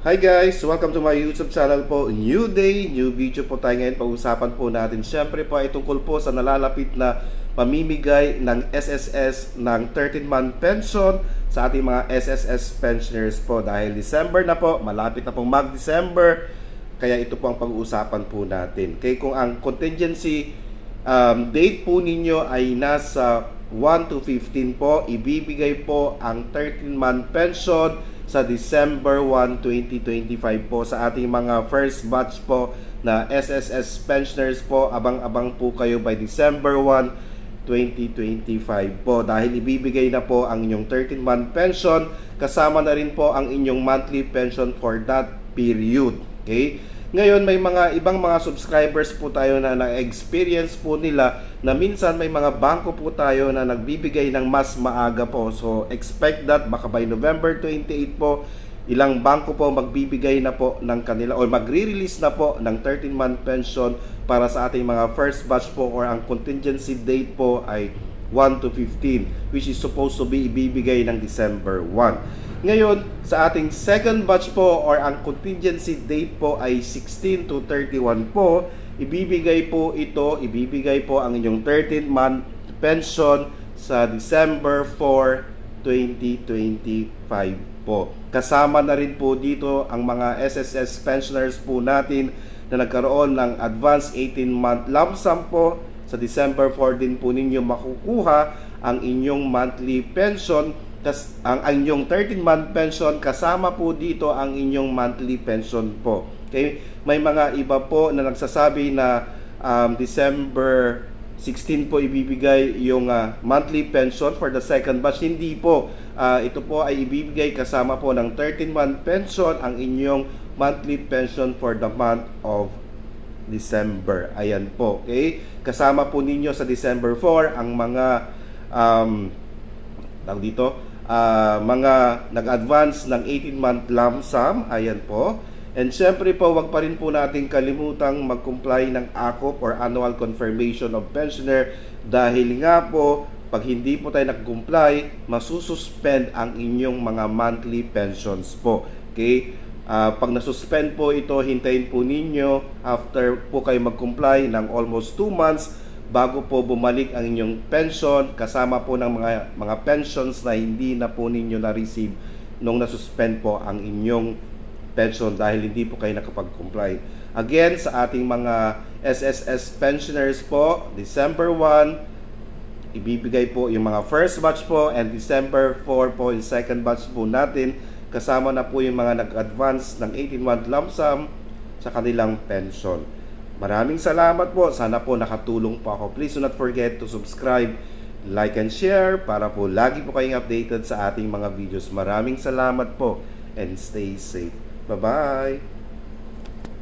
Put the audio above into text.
Hi guys! Welcome to my YouTube channel po. New day, new video po tayo ngayon. Pag-usapan po natin syempre po ay tungkol po sa nalalapit na pamimigay ng SSS ng 13-month pension sa ating mga SSS pensioners po. Dahil December na po, malapit na pong mag-December, kaya ito po ang pag-uusapan po natin. Kaya kung ang contingency date po ninyo ay nasa 1 to 15 po, ibibigay po ang 13-month pension sa December 1, 2025 po sa ating mga first batch po na SSS pensioners po. Abang-abang po kayo by December 1, 2025 po dahil ibibigay na po ang inyong 13-month pension, kasama na rin po ang inyong monthly pension for that period. Okay? Ngayon, may mga ibang mga subscribers po tayo na na-experience po nila na minsan may mga bangko po tayo na nagbibigay ng mas maaga po. So, expect that baka by November 28 po, ilang bangko po magbibigay na po ng kanila o magre-release na po ng 13-month pension para sa ating mga first batch po, or ang contingency date po ay 1 to 15, which is supposed to be ibibigay ng December 1. Ngayon, sa ating second batch po, or ang contingency date po ay 16 to 31 po, ibibigay po ang inyong 13-month pension sa December 4, 2025 po. Kasama na rin po dito ang mga SSS pensioners po natin na nagkaroon ng advance 18-month lump sum po. Sa December 4 din po ninyo makukuha ang inyong monthly pension, ang inyong 13-month pension, kasama po dito ang inyong monthly pension po. Okay? May mga iba po na nagsasabi na December 16 po ibibigay yung monthly pension for the second batch. Hindi po. Ito po ay ibibigay kasama po ng 13-month pension ang inyong monthly pension for the month of December. Ayan po. Okay? Kasama po ninyo sa December 4 ang mga mga nag-advance ng 18-month lump sum. Ayan po. And syempre po, wag pa rin po natin kalimutang mag-comply ng ACOP or Annual Confirmation of Pensioner, dahil nga po, pag hindi po tayo nag-comply, masususpend ang inyong mga monthly pensions po. Okay? Pag nasuspend po ito, hintayin po ninyo after po kayo mag-comply ng almost 2 months bago po bumalik ang inyong pension, kasama po ng mga pensions na hindi na po ninyo na-receive nung nasuspend po ang inyong pension dahil hindi po kayo nakapag-comply. Again, sa ating mga SSS pensioners po, December 1, ibibigay po yung mga first batch po, and December 4 po yung second batch po natin. Kasama na po yung mga nag-advance ng 18-month lump sum sa kanilang pension. Maraming salamat po. Sana po nakatulong po ako. Please do not forget to subscribe, like, and share para po lagi po kayong updated sa ating mga videos. Maraming salamat po and stay safe. Bye-bye!